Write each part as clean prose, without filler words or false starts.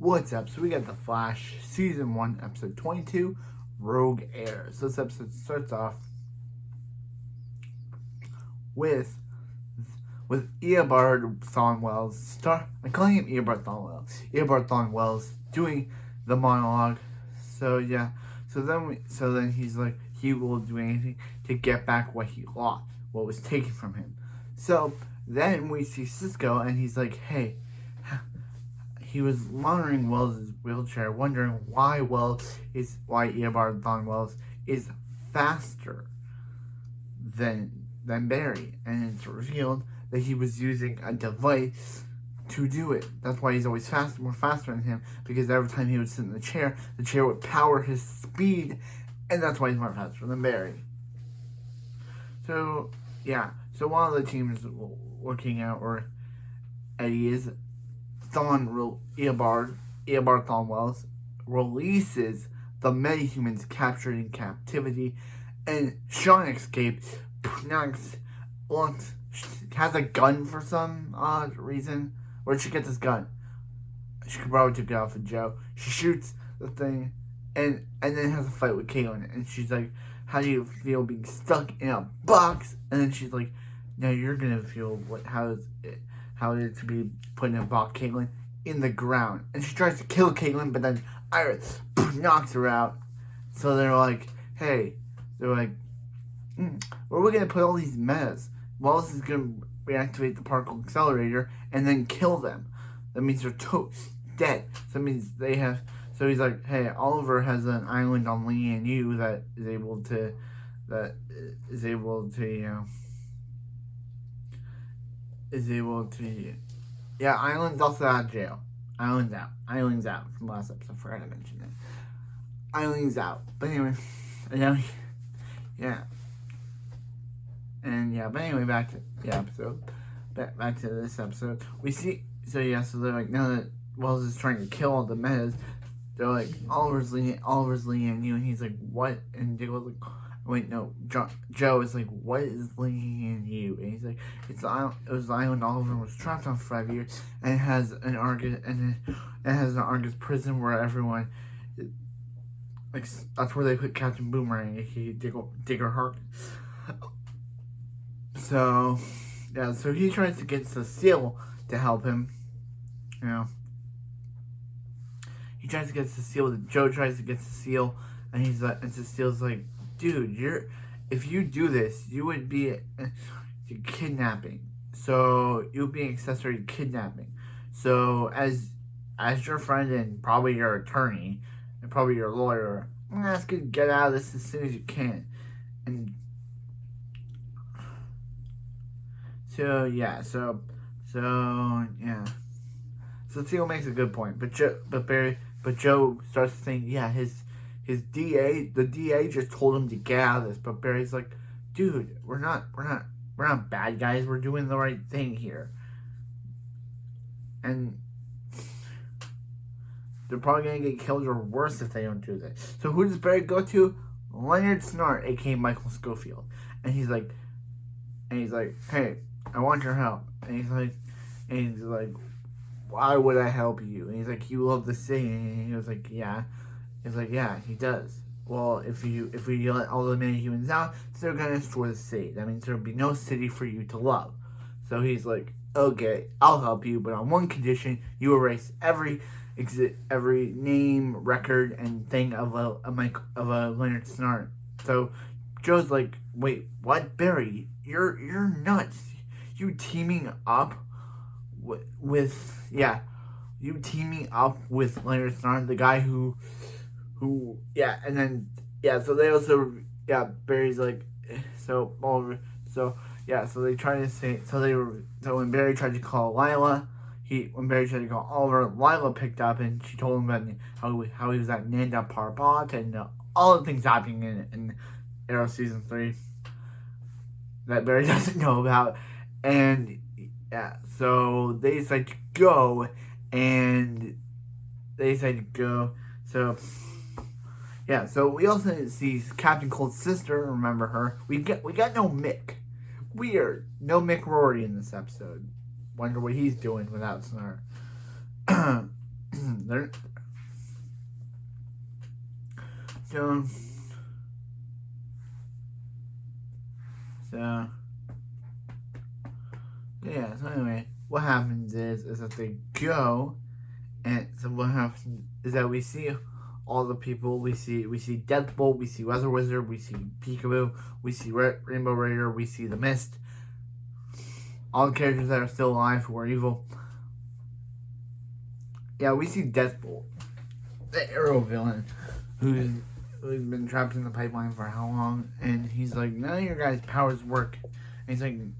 What's up? So we got The Flash, Season 1, Episode 22, Rogue Air. So this episode starts off with Eobard Thornwells. I'm calling him Eobard Thornwells. Eobard Thornwells doing the monologue. So yeah. So then he's like, he will do anything to get back what he lost, what was taken from him. So then we see Cisco, and he's like, hey. He was monitoring Wells' wheelchair, wondering why Eobard Thornwells is faster than Barry, and it's revealed that he was using a device to do it. That's why he's always more faster than him, because every time he would sit in the chair would power his speed, and that's why he's more faster than Barry. So yeah, so one of the teams working out, or Eddie, is Eobard Thornwells releases the metahumans captured in captivity, and Sean escapes. Knox has a gun for some odd reason. Where'd she get this gun? She could probably took it off of Joe. She shoots the thing, and then has a fight with Caitlin, and she's like, how do you feel being stuck in a box? And then she's like, now you're gonna feel how is it to be put in a box, Caitlin, in the ground. And she tries to kill Caitlin, but then Iris knocks her out. So they're like, where are we going to put all these metas? Wallace is going to reactivate the particle accelerator and then kill them. That means they're dead. So that means they have... So he's like, hey, Oliver has an island on Lian Yu that is able to, yeah, Island's also out of jail. Island's out from last episode. I forgot to mention that. Island's out. But anyway, but anyway, back to the episode. Back to this episode. We see, so they're like, now that Wells is trying to kill all the metas, they're like, Oliver's Lian Yu, and he's like, what? And Diggle's like, wait, no. Joe is like, what is Lian Yu? And he's like, it was the island Oliver was trapped on for 5 years, and it has an Argus prison where everyone, like, that's where they put Captain Boomerang, aka Digger Hark. So yeah, so he tries to get Cecile to help him. He tries to get Cecile. Joe tries to get Cecile, and and Cecile's like, dude, if you do this, you would be kidnapping. So you would be an accessory to kidnapping. So as your friend and probably your attorney and probably your lawyer, I'm gonna ask you to get out of this as soon as you can. And so Theo makes a good point, but Joe starts to think, yeah, the DA just told him to get out of this, but Barry's like, dude, we're not bad guys, we're doing the right thing here, and they're probably gonna get killed or worse if they don't do this. So who does Barry go to? Leonard Snart, aka Michael Schofield, and he's like, hey, I want your help. And he's like, why would I help you? And he's like, you love the city. And he was like, yeah. He's like, yeah, he does. Well, if we let all the metahumans out, they're gonna destroy the city. That means there'll be no city for you to love. So he's like, okay, I'll help you, but on one condition: you erase every name, record, and thing of a Leonard Snart. So Joe's like, wait, what, Barry? You're nuts. You teaming up with Leonard Snart, the guy who and then so they also Barry's like, so Oliver, so they try to say, so when Barry tried to call Oliver, Lila picked up and she told him about how he was at Nanda Parbat and all the things happening in Arrow Season 3 that Barry doesn't know about. And so they decide to go, so so we also see Captain Cold's sister. Remember her? We got no Mick. Weird, no Mick Rory in this episode. Wonder what he's doing without Snart. they're so so yeah. So anyway, what happens is that they go, and so what happens is that we see all the people. We see Deathbolt, we see Weather Wizard, we see Peekaboo, we see Rainbow Raider, we see the Mist. All the characters that are still alive who are evil. Yeah, we see Deathbolt, the Arrow villain, who's been trapped in the pipeline for how long, and he's like, none of your guys' powers work. And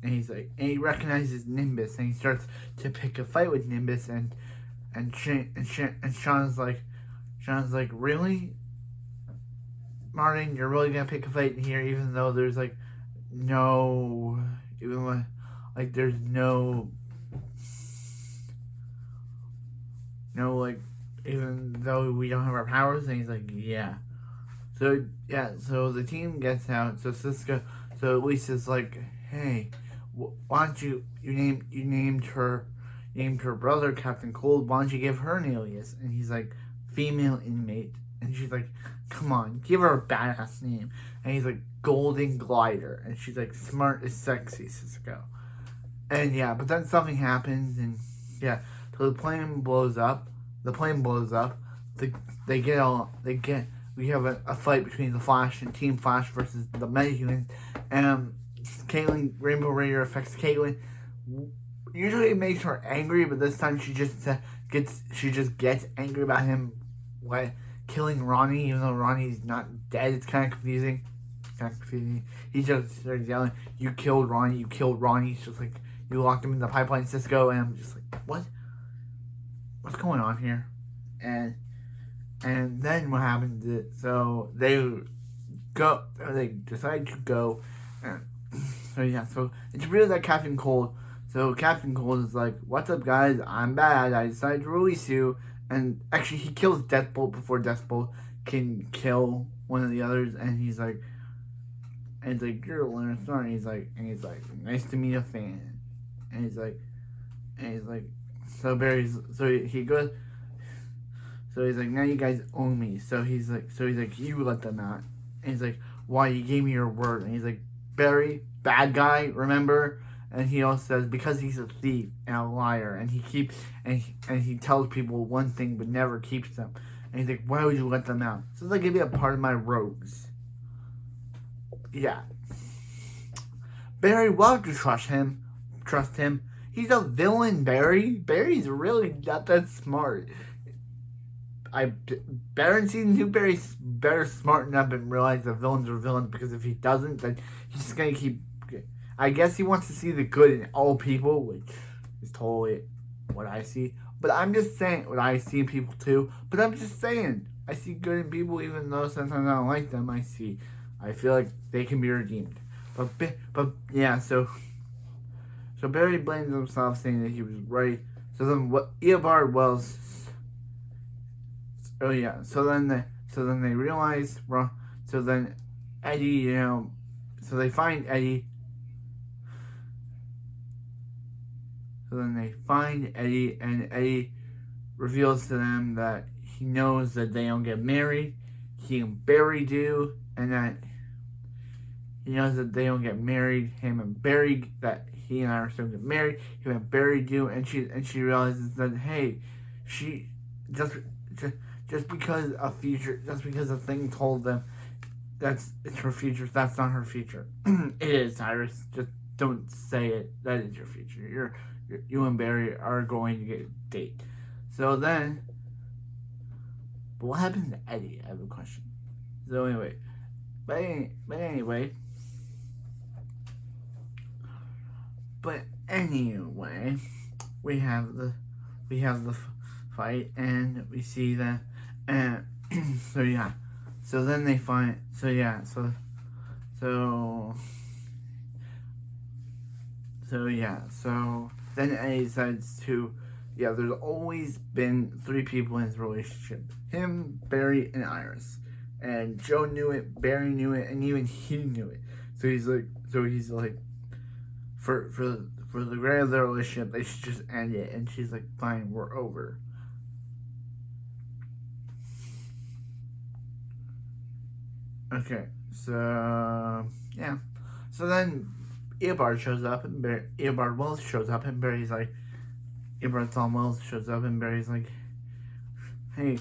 he recognizes Nimbus, and he starts to pick a fight with Nimbus, and Sean's like, really, Martin, you're really gonna pick a fight in here, even though there's like no, even when, like there's no like, even though we don't have our powers. And he's like, yeah. So so the team gets out. So Cisco, so Lisa's like, hey, why don't you named her brother Captain Cold, why don't you give her an alias? And he's like, female inmate. And she's like, come on, give her a badass name. And he's like, Golden Glider. And she's like, smart is sexy, Cisco. And yeah, but then something happens, and yeah, so the plane blows up. We have a fight between the Flash and Team Flash versus the Metahumans, and Caitlin, Rainbow Raider affects Caitlin. Usually it makes her angry, but this time she just gets angry about him killing Ronnie, even though Ronnie's not dead. It's kind of confusing. He just starts yelling, "You killed Ronnie! You killed Ronnie!" It's just like, you locked him in the pipeline, Cisco, and I'm just like, what? What's going on here? And then what happens is, so they decide to go, and so it's real that Captain Cold is like, what's up guys, I'm bad, I decided to release you, and actually he kills Deathbolt before Deathbolt can kill one of the others, and he's like, you're a Leonard Star, and he's like, nice to meet a fan, and he's like, so Barry's, he goes, so he's like, now you guys own me. So he's like, you let them out. And he's like, why? You gave me your word. And he's like, Barry, bad guy, remember? And he also says, because he's a thief and a liar, and he tells people one thing but never keeps them. And he's like, why would you let them out? So they're gonna be a part of my rogues. Yeah. Barry, why would you trust him? He's a villain, Barry. Barry's really not that smart. Barry in season 2, Barry's better smart enough and realize that villains are villains, because if he doesn't, then he's just gonna keep. I guess he wants to see the good in all people, which is totally what I see. But I'm just saying what I see in people too. But I'm just saying I see good in people, even though sometimes I don't like them. I feel like they can be redeemed. But yeah, so Barry blames himself, saying that he was right. So then Eobard Wells. Oh yeah. So then they realize. So then Eddie, so they find Eddie. So then they find Eddie, and Eddie reveals to them that he knows that they don't get married. He and Barry do, and that he knows that they don't get married. Him and Barry, that he and I are still get married. Him and Barry do, and she realizes that, hey, she just because a thing told them it's her future. That's not her future. It is, Cyrus. Just don't say it. That is your future. You and Barry are going to get a date. So then, but what happens to Eddie? I have a question. So anyway, we have the fight, and we see that, and so yeah, so then they find, so yeah, so then Eddie decides to, there's always been 3 people in his relationship: him, Barry, and Iris. And Joe knew it, Barry knew it, and even he knew it. So he's like, for the greater of their relationship, they should just end it. And she's like, fine, we're over. Okay, so yeah. So then Eobard shows up and Eobard Wells shows up and Barry's like, Eobard Thawne Wells shows up and Barry's like, hey,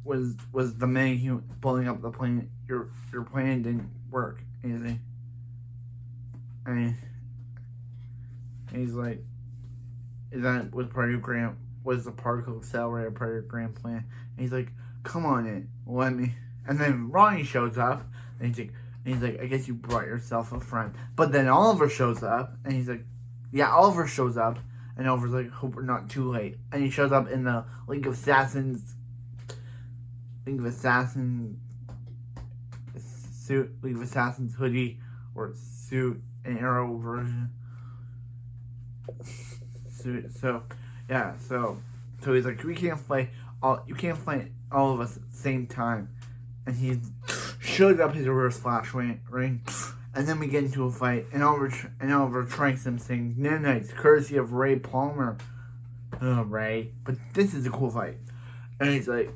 was the man who blowing up the plane, your plan didn't work. And he's like, is that was part of your was the particle accelerator part of your grand plan? And he's like, come on in, let me. And then Ronnie shows up and he's like, I guess you brought yourself a friend. But then Oliver shows up and he's like, yeah, Oliver shows up and Oliver's like, hope we're not too late. And he shows up in the League of Assassins suit, League of Assassins hoodie or suit, an Arrow version suit. So yeah, so he's like, you can't fight all of us at the same time. And he shows up his reverse flash ring, and then we get into a fight, and Oliver tranks him, saying, Nanites, courtesy of Ray Palmer. Oh, Ray. But this is a cool fight. And he's like,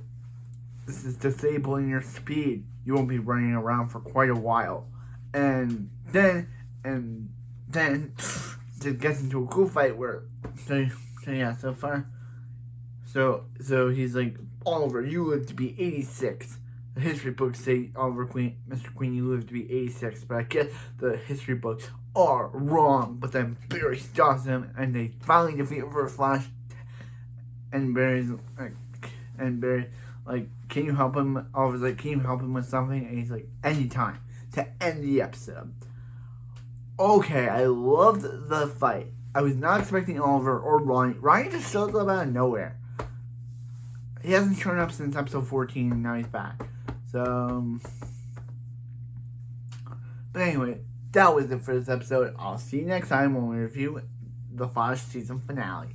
this is disabling your speed. You won't be running around for quite a while. And then it gets into a cool fight where, so he's like, Oliver, you live to be 86. The history books say Mr. Queen, you live to be 86, but I guess the history books are wrong. But then Barry stops him, and they finally defeat Reverse Flash. And Barry's like, can you help him? Oliver's like, can you help him with something? And he's like, anytime, to end the episode. Okay, I loved the fight. I was not expecting Oliver or Ronnie. Ronnie just shows up out of nowhere. He hasn't shown up since episode 14, and now he's back. So, but anyway, that was it for this episode. I'll see you next time when we review the Flash season finale.